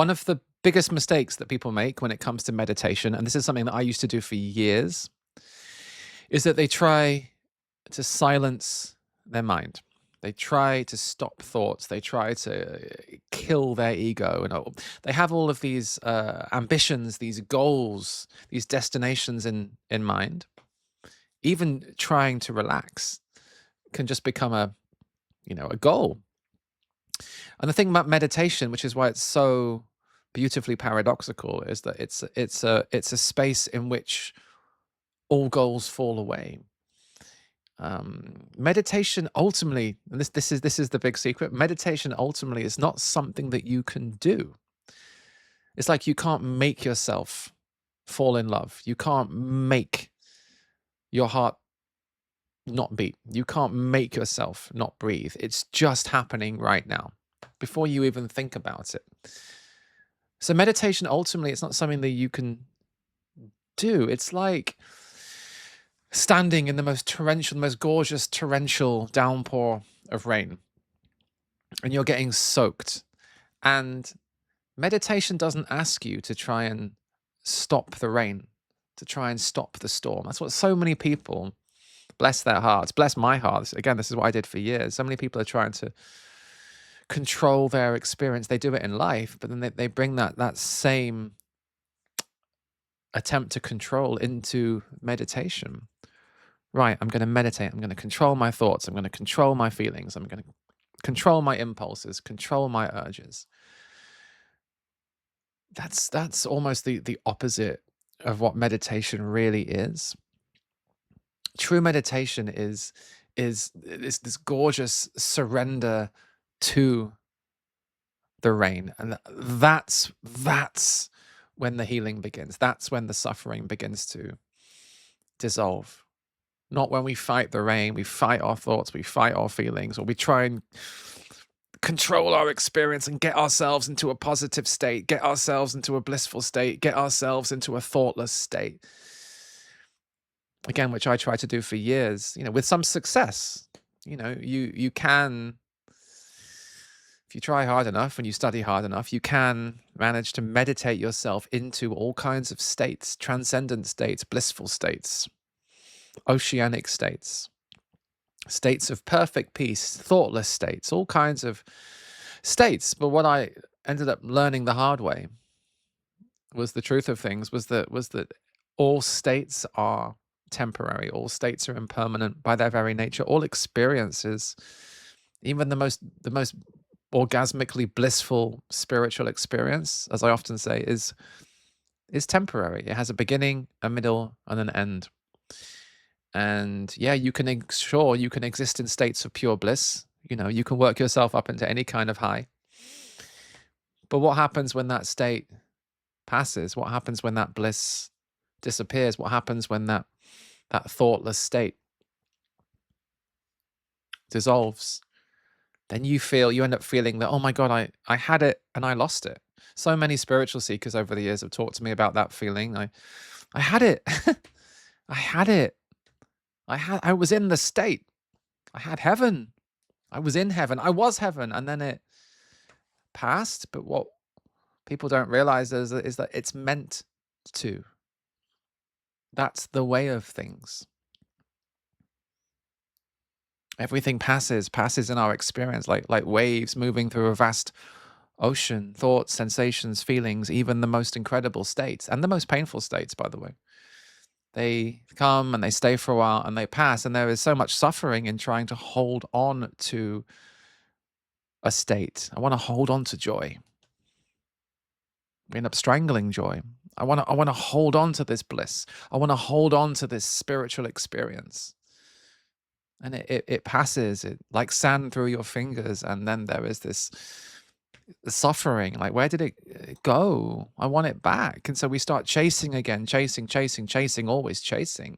One of the biggest mistakes that people make when it comes to meditation, and this is something that I used to do for years, is that they try to silence their mind. They try to stop thoughts. They try to kill their ego. They have all of these ambitions, these goals, these destinations in mind. Even trying to relax can just become a goal. And the thing about meditation, which is why it's so beautifully paradoxical, is that it's a space in which all goals fall away. Meditation ultimately, and this is the big secret. Meditation ultimately is not something that you can do. It's like you can't make yourself fall in love. You can't make your heart not beat. You can't make yourself not breathe. It's just happening right now before you even think about it. So meditation ultimately, it's not something that you can do. It's like standing in the most torrential, the most gorgeous torrential downpour of rain, and you're getting soaked. And meditation doesn't ask you to try and stop the rain, to try and stop the storm. That's what so many people, bless their hearts, bless my heart. Again, this is what I did for years. So many people are trying to control their experience. They do it in life, but then they bring that same attempt to control into meditation. Right, I'm going to meditate. I'm going to control my thoughts. I'm going to control my feelings. I'm going to control my impulses, control my urges. That's almost the opposite of what meditation really is. True meditation is this gorgeous surrender to the rain, and that's when the healing begins. That's when the suffering begins to dissolve. Not when we fight the rain, we fight our thoughts, we fight our feelings, or we try and control our experience and get ourselves into a positive state, get ourselves into a blissful state, get ourselves into a thoughtless state. Again, which I try to do for years, with some success. You can, if you try hard enough and you study hard enough, you can manage to meditate yourself into all kinds of states, transcendent states, blissful states, oceanic states, states of perfect peace, thoughtless states, all kinds of states. But what I ended up learning the hard way was the truth of things, was that all states are temporary, all states are impermanent by their very nature. All experiences, even the most orgasmically blissful spiritual experience, as I often say, is temporary. It has a beginning, a middle, and an end. And yeah, you can exist in states of pure bliss. You can work yourself up into any kind of high. But what happens when that state passes? What happens when that bliss disappears? What happens when that thoughtless state dissolves? Then you end up feeling that, oh my God, I had it and I lost it. So many spiritual seekers over the years have talked to me about that feeling. I had it. I had it. I was in the state. I had heaven. I was in heaven. I was heaven. And then it passed. But what people don't realize is that it's meant to. That's the way of things. Everything passes in our experience, like waves moving through a vast ocean. Thoughts, sensations, feelings, even the most incredible states, and the most painful states, by the way. They come and they stay for a while and they pass. And there is so much suffering in trying to hold on to a state. I want to hold on to joy. We end up strangling joy. I want to hold on to this bliss. I want to hold on to this spiritual experience. And it passes, like sand through your fingers. And then there is this suffering. Like, where did it go? I want it back. And so we start chasing again, chasing, always chasing.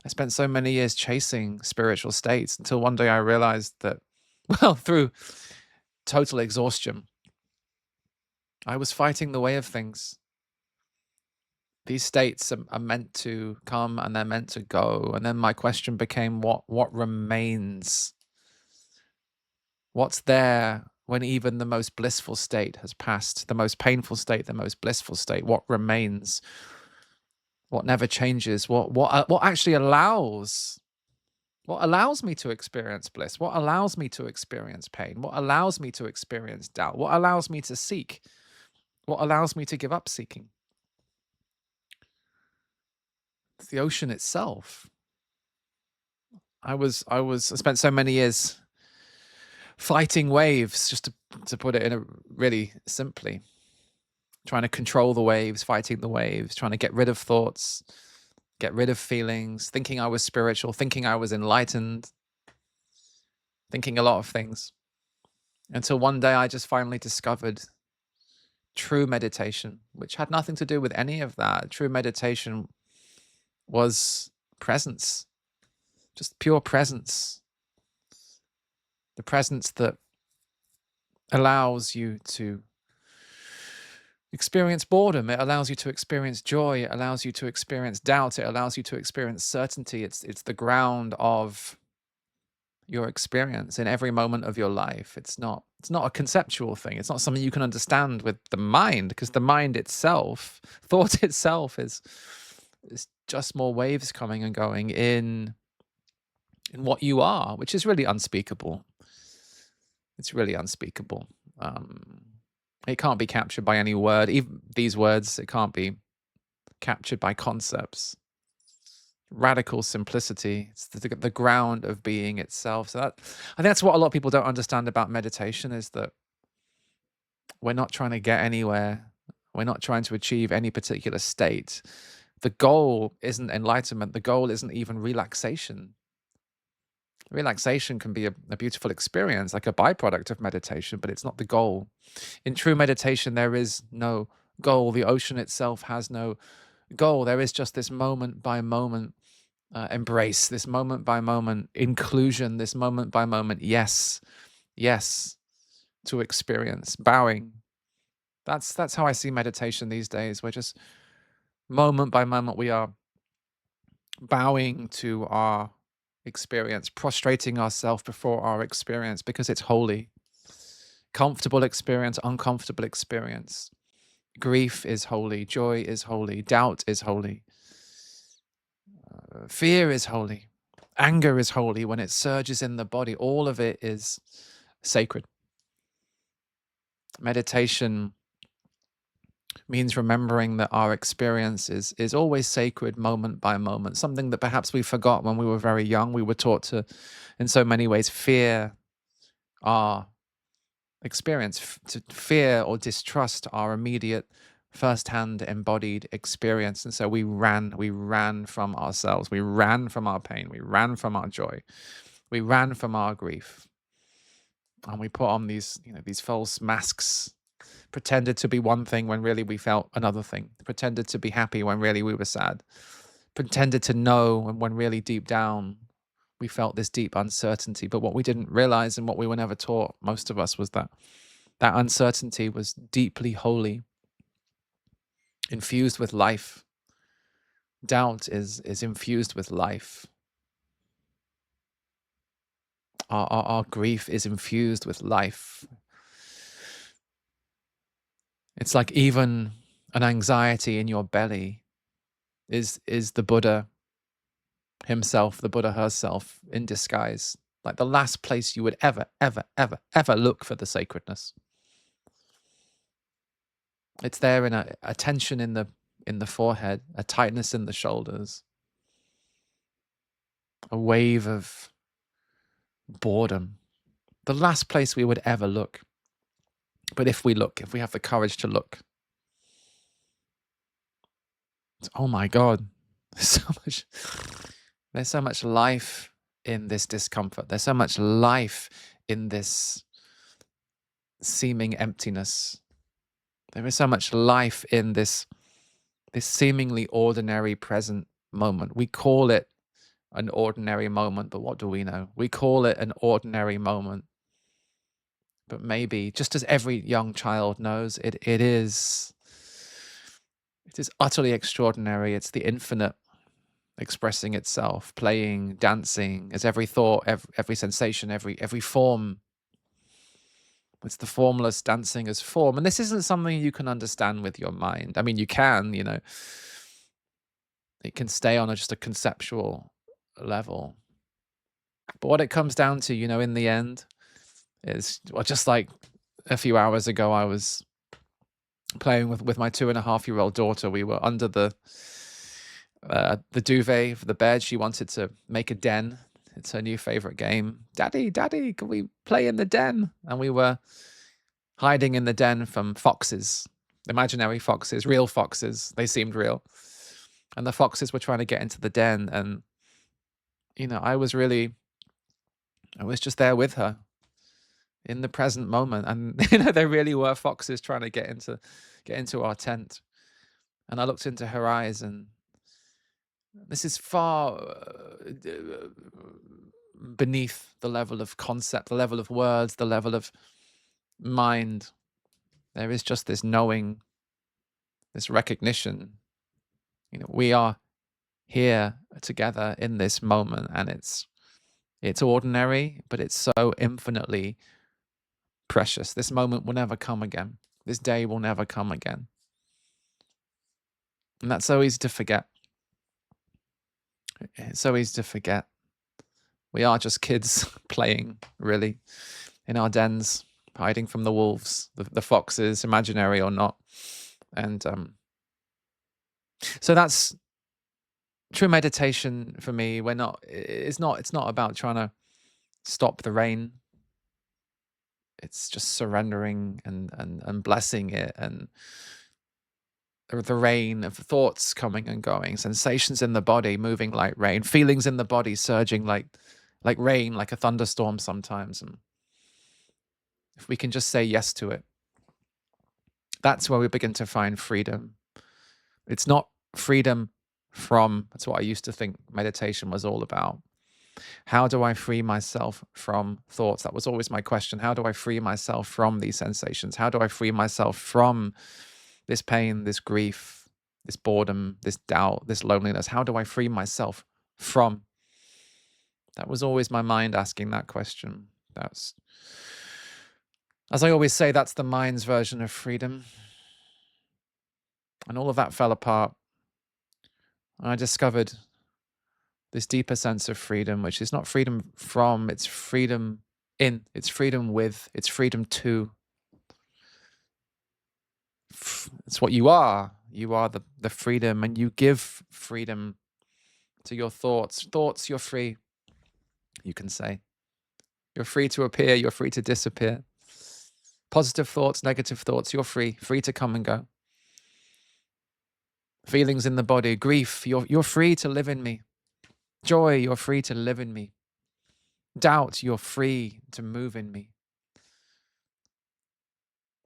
I spent so many years chasing spiritual states until one day I realized that, well, through total exhaustion, I was fighting the way of things. These states are meant to come and they're meant to go. And then my question became, what remains? What's there when even the most blissful state has passed, the most painful state, the most blissful state, what remains, what never changes, what actually allows, what allows me to experience bliss, what allows me to experience pain, what allows me to experience doubt, what allows me to seek, what allows me to give up seeking. It's the ocean itself. I spent so many years fighting waves, just to put it in a really simply, trying to control the waves, fighting the waves, trying to get rid of thoughts, get rid of feelings, thinking I was spiritual, thinking I was enlightened, thinking a lot of things. Until one day I just finally discovered true meditation, which had nothing to do with any of that. True meditation was presence, just pure presence. The presence that allows you to experience boredom. It allows you to experience joy. It allows you to experience doubt. It allows you to experience certainty. It's the ground of your experience in every moment of your life. It's not a conceptual thing. It's not something you can understand with the mind, because the mind itself, thought itself, is just more waves coming and going in what you are, which is really unspeakable. It's really unspeakable. It can't be captured by any word. Even these words, it can't be captured by concepts. Radical simplicity. It's the ground of being itself. So I think that's what a lot of people don't understand about meditation, is that we're not trying to get anywhere. We're not trying to achieve any particular state. The goal isn't enlightenment. The goal isn't even relaxation. Relaxation can be a beautiful experience, like a byproduct of meditation, but it's not the goal. In true meditation, there is no goal. The ocean itself has no goal. There is just this moment by moment embrace, this moment by moment inclusion, this moment by moment yes to experience, bowing. That's how I see meditation these days. We're just moment by moment, we are bowing to our experience, prostrating ourselves before our experience, because it's holy. Comfortable experience, uncomfortable experience. Grief is holy, joy is holy, doubt is holy, fear is holy, anger is holy. When it surges in the body, all of it is sacred. Meditation means remembering that our experience is always sacred, moment by moment. Something that perhaps we forgot when we were very young. We were taught to, in so many ways, fear our experience, to fear or distrust our immediate first-hand embodied experience. And so we ran from ourselves. We ran from our pain. We ran from our joy. We ran from our grief. And we put on these false masks, pretended to be one thing when really we felt another thing, pretended to be happy when really we were sad, pretended to know when really deep down we felt this deep uncertainty. But what we didn't realize, and what we were never taught, most of us, was that uncertainty was deeply holy, infused with life. Doubt is infused with life. Our grief is infused with life. It's like even an anxiety in your belly is the Buddha himself, the Buddha herself in disguise. Like the last place you would ever look for the sacredness. It's there in a tension in the forehead, a tightness in the shoulders, a wave of boredom. The last place we would ever look. But if we look, if we have the courage to look, oh my God, there's so much life in this discomfort. There's so much life in this seeming emptiness. There is so much life in this seemingly ordinary present moment. We call it an ordinary moment, but what do we know? We call it an ordinary moment. But maybe, just as every young child knows, it is utterly extraordinary. It's the infinite expressing itself, playing, dancing, as every thought, every sensation, every form It's the formless dancing as form. And this isn't something you can understand with your mind. I mean, you can, it can stay on just a conceptual level. But what it comes down to, in the end, is, well, just like a few hours ago, I was playing with my 2.5-year-old daughter. We were under the duvet for the bed. She wanted to make a den. It's her new favorite game. Daddy, can we play in the den? And we were hiding in the den from foxes, imaginary foxes, real foxes. They seemed real. And the foxes were trying to get into the den. And, I was just there with her in the present moment. And, there really were foxes trying to get into our tent. And I looked into her eyes, and this is far beneath the level of concept, the level of words, the level of mind. There is just this knowing, this recognition. We are here together in this moment, and it's ordinary, but it's so infinitely precious. This moment will never come again. This day will never come again. And that's so easy to forget. It's so easy to forget. We are just kids playing, really, in our dens, hiding from the wolves, the foxes, imaginary or not. And so that's true meditation for me. It's not about trying to stop the rain. It's just surrendering and blessing it, and the rain of thoughts coming and going, sensations in the body moving like rain, feelings in the body surging like rain, like a thunderstorm sometimes. And if we can just say yes to it, that's where we begin to find freedom. It's not freedom from, that's what I used to think meditation was all about. How do I free myself from thoughts? That was always my question. How do I free myself from these sensations? How do I free myself from this pain, this grief, this boredom, this doubt, this loneliness? How do I free myself from? That was always my mind asking that question. That's, as I always say, that's the mind's version of freedom. And all of that fell apart. And I discovered this deeper sense of freedom, which is not freedom from, it's freedom in, it's freedom with, it's freedom to. It's what you are. You are the freedom, and you give freedom to your thoughts. Thoughts, you're free, you can say. You're free to appear, you're free to disappear. Positive thoughts, negative thoughts, you're free to come and go. Feelings in the body, grief, you're free to live in me. Joy, you're free to live in me. Doubt, you're free to move in me.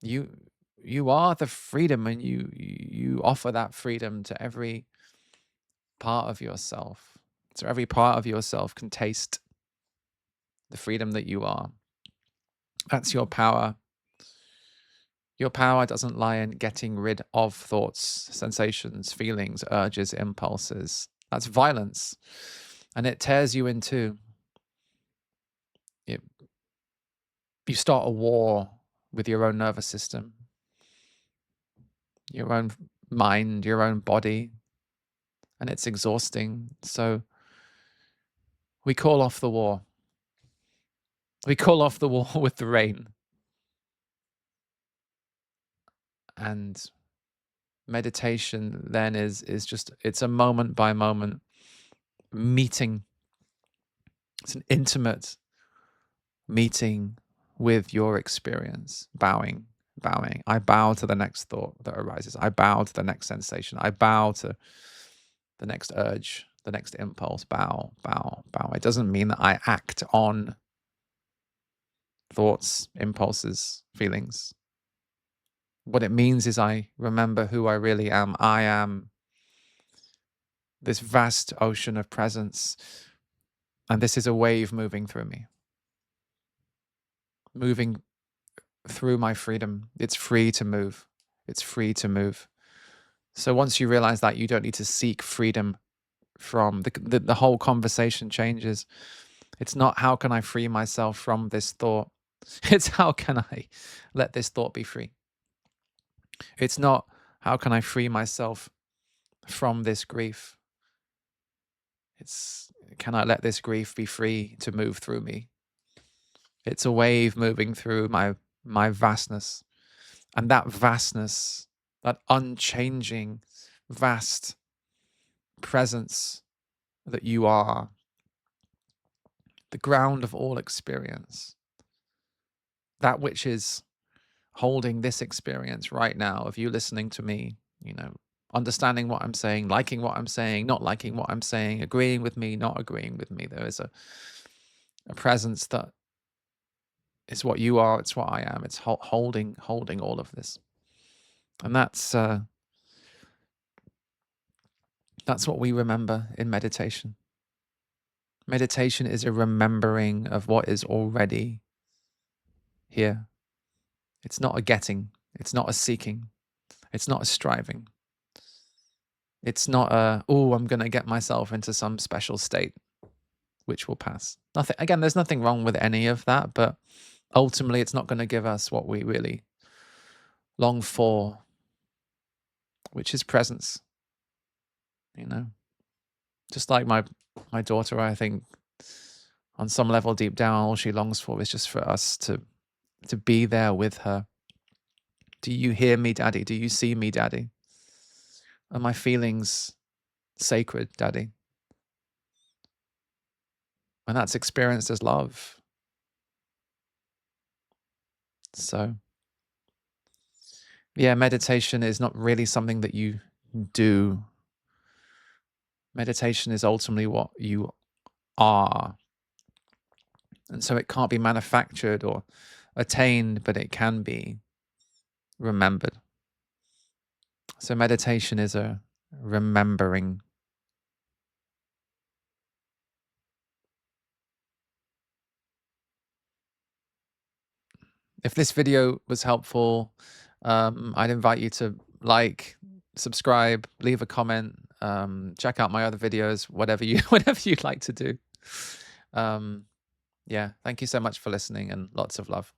You are the freedom, and you offer that freedom to every part of yourself. So every part of yourself can taste the freedom that you are. That's your power. Your power doesn't lie in getting rid of thoughts, sensations, feelings, urges, impulses. That's violence. And it tears you in two. You start a war with your own nervous system, your own mind, your own body, and it's exhausting. So we call off the war. We call off the war with the rain. And meditation then is just, it's a moment by moment meeting. It's an intimate meeting with your experience, bowing. I bow to the next thought that arises. I bow to the next sensation. I bow to the next urge, the next impulse. Bow. It doesn't mean that I act on thoughts, impulses, feelings. What it means is I remember who I really am. I am this vast ocean of presence, and this is a wave moving through me, moving through my freedom. It's free to move. It's free to move. So once you realize that, you don't need to seek freedom from the whole conversation changes. It's not how can I free myself from this thought. It's how can I let this thought be free? It's not how can I free myself from this grief? It's can I let this grief be free to move through me? It's a wave moving through my vastness. And that vastness, that unchanging, vast presence that you are, the ground of all experience, that which is holding this experience right now of you listening to me, understanding what I'm saying, liking what I'm saying, not liking what I'm saying, agreeing with me, not agreeing with me. There is a presence that is what you are, it's what I am. It's holding all of this. And that's what we remember in meditation. Meditation is a remembering of what is already here. It's not a getting, it's not a seeking, it's not a striving. It's not I'm going to get myself into some special state, which will pass. Nothing. Again, there's nothing wrong with any of that, but ultimately it's not going to give us what we really long for, which is presence. Just like my daughter, I think on some level deep down, all she longs for is just for us to be there with her. Do you hear me, Daddy? Do you see me, Daddy? Are my feelings sacred, Daddy? And that's experienced as love. So, yeah, meditation is not really something that you do. Meditation is ultimately what you are. And so it can't be manufactured or attained, but it can be remembered. So meditation is a remembering. If this video was helpful, I'd invite you to like, subscribe, leave a comment, check out my other videos, whatever you'd like to do. Yeah, thank you so much for listening and lots of love.